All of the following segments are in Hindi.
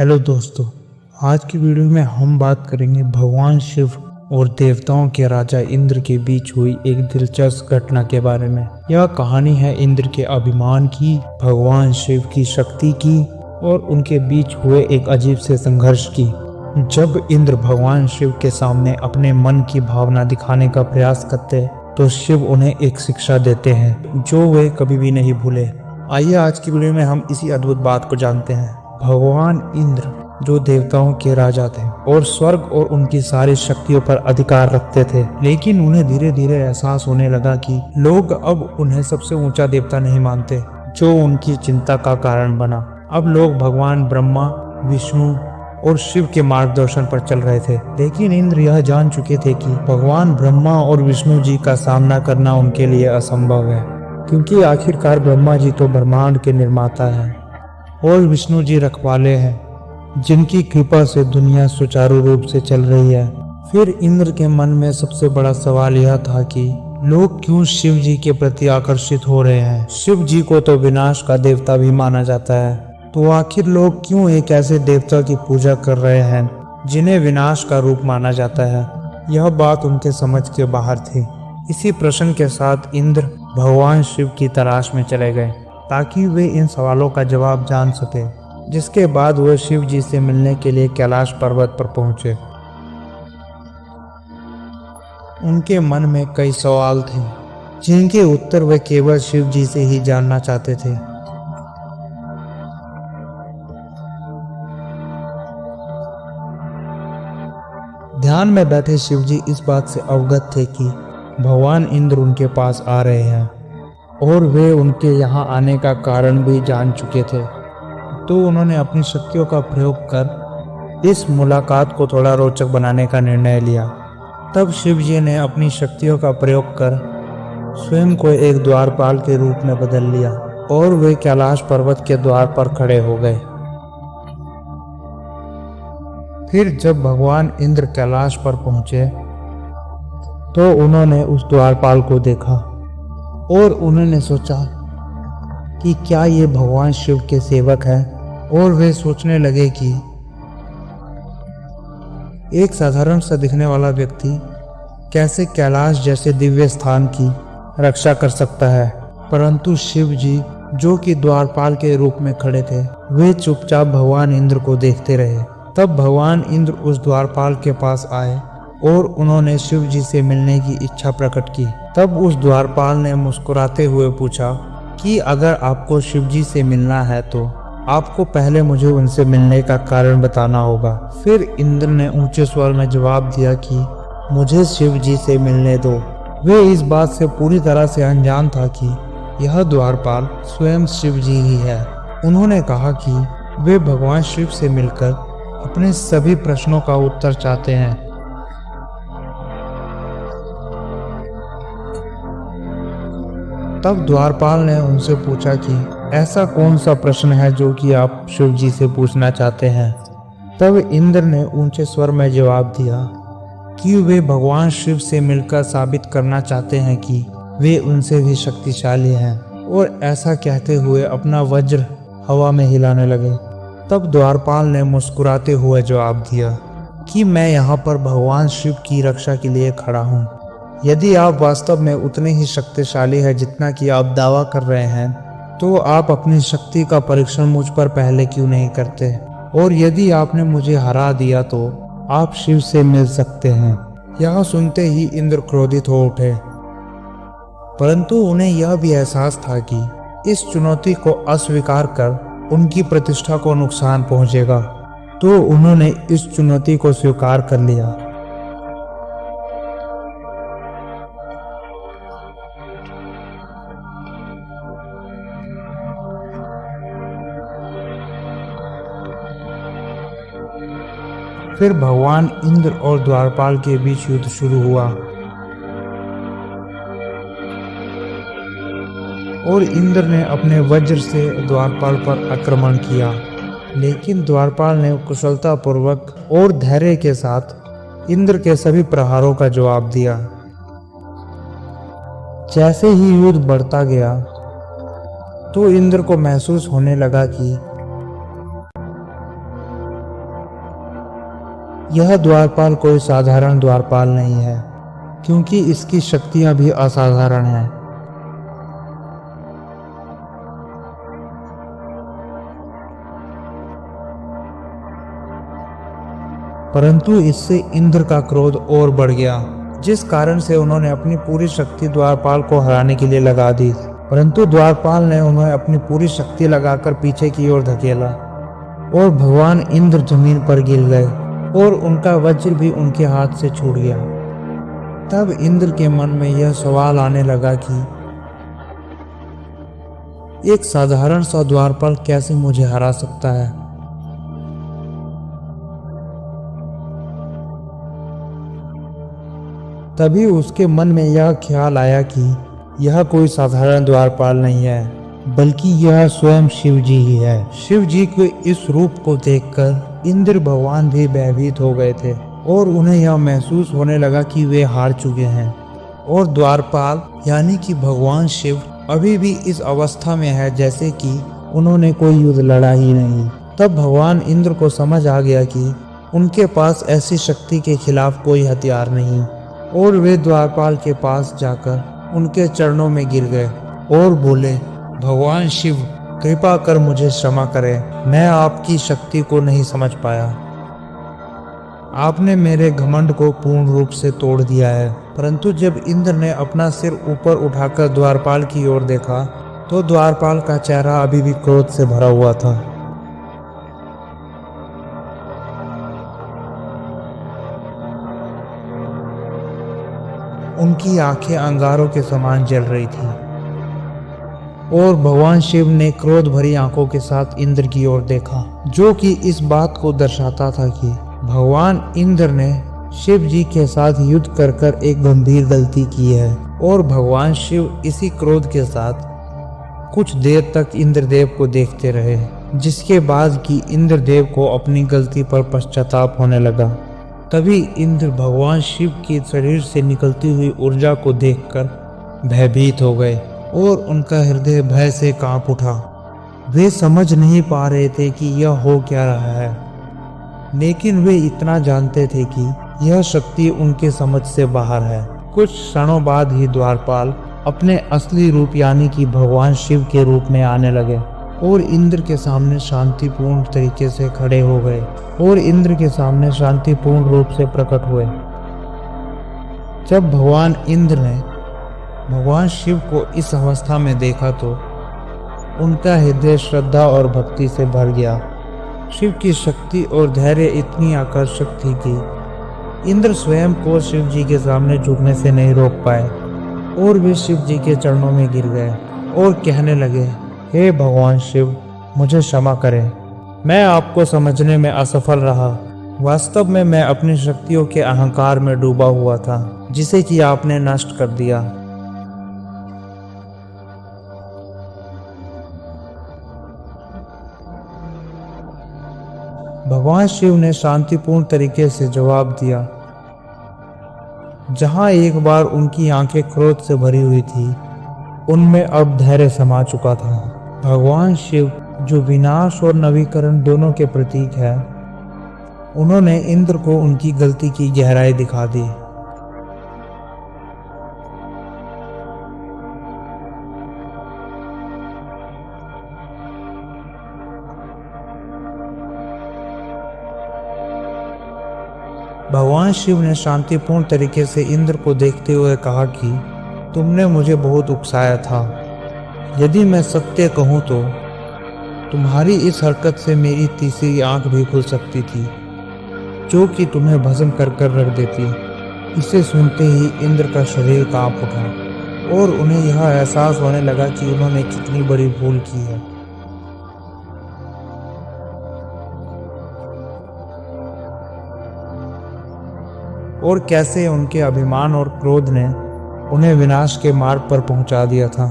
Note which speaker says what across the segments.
Speaker 1: हेलो दोस्तों, आज की वीडियो में हम बात करेंगे भगवान शिव और देवताओं के राजा इंद्र के बीच हुई एक दिलचस्प घटना के बारे में। यह कहानी है इंद्र के अभिमान की, भगवान शिव की शक्ति की और उनके बीच हुए एक अजीब से संघर्ष की। जब इंद्र भगवान शिव के सामने अपने मन की भावना दिखाने का प्रयास करते तो शिव उन्हें एक शिक्षा देते हैं जो वे कभी भी नहीं भूले। आइए आज की वीडियो में हम इसी अद्भुत बात को जानते हैं। भगवान इंद्र जो देवताओं के राजा थे और स्वर्ग और उनकी सारी शक्तियों पर अधिकार रखते थे, लेकिन उन्हें धीरे धीरे एहसास होने लगा कि लोग अब उन्हें सबसे ऊंचा देवता नहीं मानते, जो उनकी चिंता का कारण बना। अब लोग भगवान ब्रह्मा, विष्णु और शिव के मार्गदर्शन पर चल रहे थे, लेकिन इंद्र यह जान चुके थे कि भगवान ब्रह्मा और विष्णु जी का सामना करना उनके लिए असंभव है, क्योंकि आखिरकार ब्रह्मा जी तो ब्रह्मांड के निर्माता हैं और विष्णु जी रखवाले हैं, जिनकी कृपा से दुनिया सुचारू रूप से चल रही है। फिर इंद्र के मन में सबसे बड़ा सवाल यह था कि लोग क्यों शिव जी के प्रति आकर्षित हो रहे हैं। शिव जी को तो विनाश का देवता भी माना जाता है, तो आखिर लोग क्यों एक ऐसे देवता की पूजा कर रहे हैं जिन्हें विनाश का रूप माना जाता है। यह बात उनके समझ के बाहर थी। इसी प्रश्न के साथ इंद्र भगवान शिव की तलाश में चले गए ताकि वे इन सवालों का जवाब जान सके। जिसके बाद वह शिव जी से मिलने के लिए कैलाश पर्वत पर पहुंचे। उनके मन में कई सवाल थे जिनके उत्तर वे केवल शिव जी से ही जानना चाहते थे। ध्यान में बैठे शिव जी इस बात से अवगत थे कि भगवान इंद्र उनके पास आ रहे हैं और वे उनके यहाँ आने का कारण भी जान चुके थे, तो उन्होंने अपनी शक्तियों का प्रयोग कर इस मुलाकात को थोड़ा रोचक बनाने का निर्णय लिया। तब शिव जी ने अपनी शक्तियों का प्रयोग कर स्वयं को एक द्वारपाल के रूप में बदल लिया और वे कैलाश पर्वत के द्वार पर खड़े हो गए। फिर जब भगवान इंद्र कैलाश पर पहुंचे तो उन्होंने उस द्वारपाल को देखा और उन्होंने सोचा कि क्या ये भगवान शिव के सेवक हैं, और वे सोचने लगे कि एक साधारण सा दिखने वाला व्यक्ति कैसे कैलाश जैसे दिव्य स्थान की रक्षा कर सकता है। परंतु शिव जी जो कि द्वारपाल के रूप में खड़े थे, वे चुपचाप भगवान इंद्र को देखते रहे। तब भगवान इंद्र उस द्वारपाल के पास आए और उन्होंने शिव जी से मिलने की इच्छा प्रकट की। तब उस द्वारपाल ने मुस्कुराते हुए पूछा कि अगर आपको शिव जी से मिलना है तो आपको पहले मुझे उनसे मिलने का कारण बताना होगा। फिर इंद्र ने ऊंचे स्वर में जवाब दिया कि मुझे शिव जी से मिलने दो। वे इस बात से पूरी तरह से अनजान था कि यह द्वारपाल स्वयं शिव जी ही है। उन्होंने कहा कि वे भगवान शिव से मिलकर अपने सभी प्रश्नों का उत्तर चाहते हैं। तब द्वारपाल ने उनसे पूछा कि ऐसा कौन सा प्रश्न है जो कि आप शिव जी से पूछना चाहते हैं। तब इंद्र ने ऊंचे स्वर में जवाब दिया कि वे भगवान शिव से मिलकर साबित करना चाहते हैं कि वे उनसे भी शक्तिशाली हैं, और ऐसा कहते हुए अपना वज्र हवा में हिलाने लगे। तब द्वारपाल ने मुस्कुराते हुए जवाब दिया कि मैं यहाँ पर भगवान शिव की रक्षा के लिए खड़ा हूँ। यदि आप वास्तव में उतने ही शक्तिशाली हैं जितना कि आप दावा कर रहे हैं, तो आप अपनी शक्ति का परीक्षण मुझ पर पहले क्यों नहीं करते, और यदि आपने मुझे हरा दिया तो आप शिव से मिल सकते हैं। यह सुनते ही इंद्र क्रोधित हो उठे, परंतु उन्हें यह भी एहसास था कि इस चुनौती को अस्वीकार कर उनकी प्रतिष्ठा को नुकसान पहुंचेगा, तो उन्होंने इस चुनौती को स्वीकार कर लिया। फिर भगवान इंद्र और द्वारपाल के बीच युद्ध शुरू हुआ और इंद्र ने अपने वज्र से द्वारपाल पर आक्रमण किया, लेकिन द्वारपाल ने कुशलतापूर्वक और धैर्य के साथ इंद्र के सभी प्रहारों का जवाब दिया। जैसे ही युद्ध बढ़ता गया तो इंद्र को महसूस होने लगा कि यह द्वारपाल कोई साधारण द्वारपाल नहीं है, क्योंकि इसकी शक्तियां भी असाधारण हैं। परंतु इससे इंद्र का क्रोध और बढ़ गया, जिस कारण से उन्होंने अपनी पूरी शक्ति द्वारपाल को हराने के लिए लगा दी। परंतु द्वारपाल ने उन्हें अपनी पूरी शक्ति लगाकर पीछे की ओर धकेला और भगवान इंद्र जमीन पर गिर गए और उनका वज्र भी उनके हाथ से छूट गया। तब इंद्र के मन में यह सवाल आने लगा कि एक साधारण सा द्वारपाल कैसे मुझे हरा सकता है। तभी उसके मन में यह ख्याल आया कि यह कोई साधारण द्वारपाल नहीं है, बल्कि यह स्वयं शिव जी ही है। शिव जी के इस रूप को देखकर इंद्र भगवान भी भयभीत हो गए थे और उन्हें यह महसूस होने लगा कि वे हार चुके हैं और द्वारपाल यानी कि भगवान शिव अभी भी इस अवस्था में है जैसे कि उन्होंने कोई युद्ध लड़ा ही नहीं। तब भगवान इंद्र को समझ आ गया कि उनके पास ऐसी शक्ति के खिलाफ कोई हथियार नहीं और वे द्वारपाल के पास जाकर उनके चरणों में गिर गए और बोले, भगवान शिव, कृपा कर मुझे क्षमा करें, मैं आपकी शक्ति को नहीं समझ पाया। आपने मेरे घमंड को पूर्ण रूप से तोड़ दिया है। परंतु जब इंद्र ने अपना सिर ऊपर उठाकर द्वारपाल की ओर देखा तो द्वारपाल का चेहरा अभी भी क्रोध से भरा हुआ था। उनकी आंखें अंगारों के समान जल रही थी और भगवान शिव ने क्रोध भरी आंखों के साथ इंद्र की ओर देखा, जो कि इस बात को दर्शाता था कि भगवान इंद्र ने शिव जी के साथ युद्ध कर एक गंभीर गलती की है। और भगवान शिव इसी क्रोध के साथ कुछ देर तक इंद्रदेव को देखते रहे, जिसके बाद कि इंद्रदेव को अपनी गलती पर पश्चाताप होने लगा। तभी इंद्र भगवान शिव के शरीर से निकलती हुई ऊर्जा को देखकर भयभीत हो गए और उनका हृदय भय से कांप उठा। वे समझ नहीं पा रहे थे कि यह हो क्या रहा है, लेकिन वे इतना जानते थे कि यह शक्ति उनके समझ से बाहर है। कुछ क्षणों बाद ही द्वारपाल अपने असली रूप यानी कि भगवान शिव के रूप में आने लगे और इंद्र के सामने शांतिपूर्ण तरीके से खड़े हो गए और इंद्र के सामने शांतिपूर्ण रूप से प्रकट हुए। जब भगवान इंद्र ने भगवान शिव को इस अवस्था में देखा तो उनका हृदय श्रद्धा और भक्ति से भर गया। शिव की शक्ति और धैर्य इतनी आकर्षक थी कि इंद्र स्वयं को शिव जी के सामने झुकने से नहीं रोक पाए और वे शिव जी के चरणों में गिर गए और कहने लगे, हे भगवान शिव, मुझे क्षमा करें, मैं आपको समझने में असफल रहा। वास्तव में मैं अपनी शक्तियों के अहंकार में डूबा हुआ था, जिसे कि आपने नष्ट कर दिया। भगवान शिव ने शांतिपूर्ण तरीके से जवाब दिया। जहां एक बार उनकी आंखें क्रोध से भरी हुई थी, उनमें अब धैर्य समा चुका था। भगवान शिव, जो विनाश और नवीकरण दोनों के प्रतीक है, उन्होंने इंद्र को उनकी गलती की गहराई दिखा दी। भगवान शिव ने शांतिपूर्ण तरीके से इंद्र को देखते हुए कहा कि तुमने मुझे बहुत उकसाया था। यदि मैं सत्य कहूँ तो तुम्हारी इस हरकत से मेरी तीसरी आंख भी खुल सकती थी, जो कि तुम्हें भस्म कर कर रख देती। इसे सुनते ही इंद्र का शरीर कांप उठा और उन्हें यह एहसास होने लगा कि उन्होंने कितनी बड़ी भूल की है। और कैसे उनके अभिमान और क्रोध ने उन्हें विनाश के मार्ग पर पहुंचा दिया था।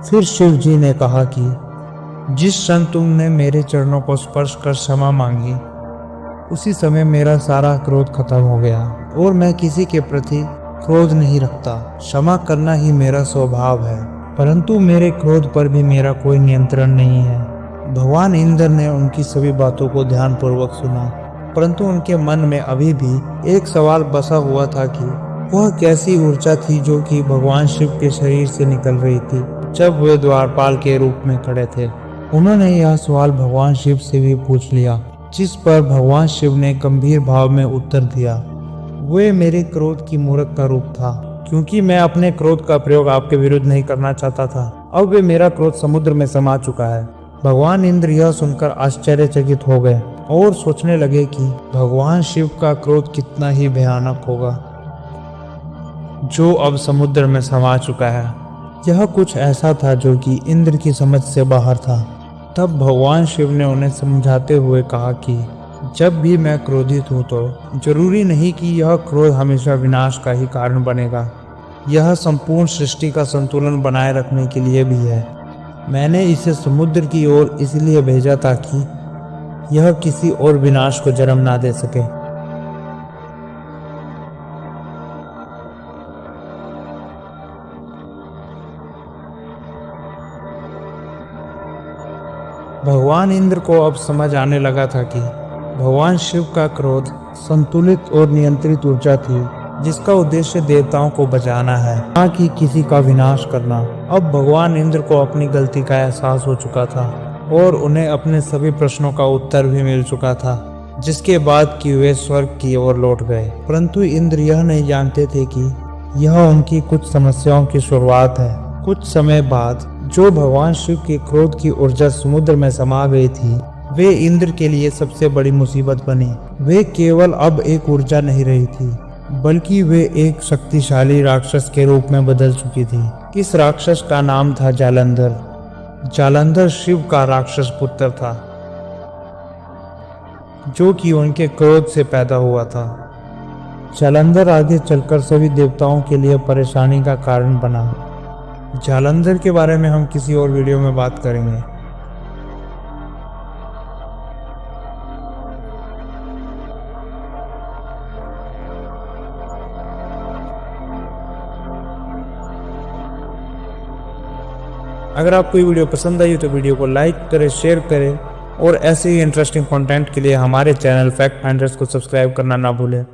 Speaker 1: फिर शिव जी ने कहा कि जिस क्षण तुमने मेरे चरणों को स्पर्श कर क्षमा मांगी, उसी समय मेरा सारा क्रोध खत्म हो गया और मैं किसी के प्रति क्रोध नहीं रखता। क्षमा करना ही मेरा स्वभाव है, परंतु मेरे क्रोध पर भी मेरा कोई नियंत्रण नहीं है। भगवान इंद्र ने उनकी सभी बातों को ध्यानपूर्वक सुना, परंतु उनके मन में अभी भी एक सवाल बसा हुआ था कि वह कैसी ऊर्जा थी जो कि भगवान शिव के शरीर से निकल रही थी जब वे द्वारपाल के रूप में खड़े थे। उन्होंने यह सवाल भगवान शिव से भी पूछ लिया, जिस पर भगवान शिव ने गंभीर भाव में उत्तर दिया, वे मेरे क्रोध की मूर्त का रूप था, क्योंकि मैं अपने क्रोध का प्रयोग आपके विरुद्ध नहीं करना चाहता था। अब वे मेरा क्रोध समुद्र में समा चुका है। भगवान इंद्र यह सुनकर आश्चर्यचकित हो गए और सोचने लगे कि भगवान शिव का क्रोध कितना ही भयानक होगा जो अब समुद्र में समा चुका है। यह कुछ ऐसा था जो कि इंद्र की समझ से बाहर था। तब भगवान शिव ने उन्हें समझाते हुए कहा कि जब भी मैं क्रोधित हूँ तो जरूरी नहीं कि यह क्रोध हमेशा विनाश का ही कारण बनेगा। यह संपूर्ण सृष्टि का संतुलन बनाए रखने के लिए भी है। मैंने इसे समुद्र की ओर इसलिए भेजा ताकि यह किसी और विनाश को जन्म ना दे सके। भगवान इंद्र को अब समझ आने लगा था कि भगवान शिव का क्रोध संतुलित और नियंत्रित ऊर्जा थी, जिसका उद्देश्य देवताओं को बचाना है, ना कि किसी का विनाश करना। अब भगवान इंद्र को अपनी गलती का एहसास हो चुका था और उन्हें अपने सभी प्रश्नों का उत्तर भी मिल चुका था, जिसके बाद कि वे स्वर्ग की ओर लौट गए। परंतु इंद्र यह नहीं जानते थे कि यह उनकी कुछ समस्याओं की शुरुआत है। कुछ समय बाद जो भगवान शिव के क्रोध की ऊर्जा समुद्र में समा गई थी, वे इंद्र के लिए सबसे बड़ी मुसीबत बनी। वे केवल अब एक ऊर्जा नहीं रही थी, बल्कि वे एक शक्तिशाली राक्षस के रूप में बदल चुकी थी। इस राक्षस का नाम था जालंधर। जालंधर शिव का राक्षस पुत्र था, जो कि उनके क्रोध से पैदा हुआ था। जालंधर आगे चलकर सभी देवताओं के लिए परेशानी का कारण बना। जालंधर के बारे में हम किसी और वीडियो में बात करेंगे। अगर आपको ये वीडियो पसंद आई तो वीडियो को लाइक करें, शेयर करें और ऐसे ही इंटरेस्टिंग कंटेंट के लिए हमारे चैनल फैक्ट फाइंडर्स को सब्सक्राइब करना ना भूलें।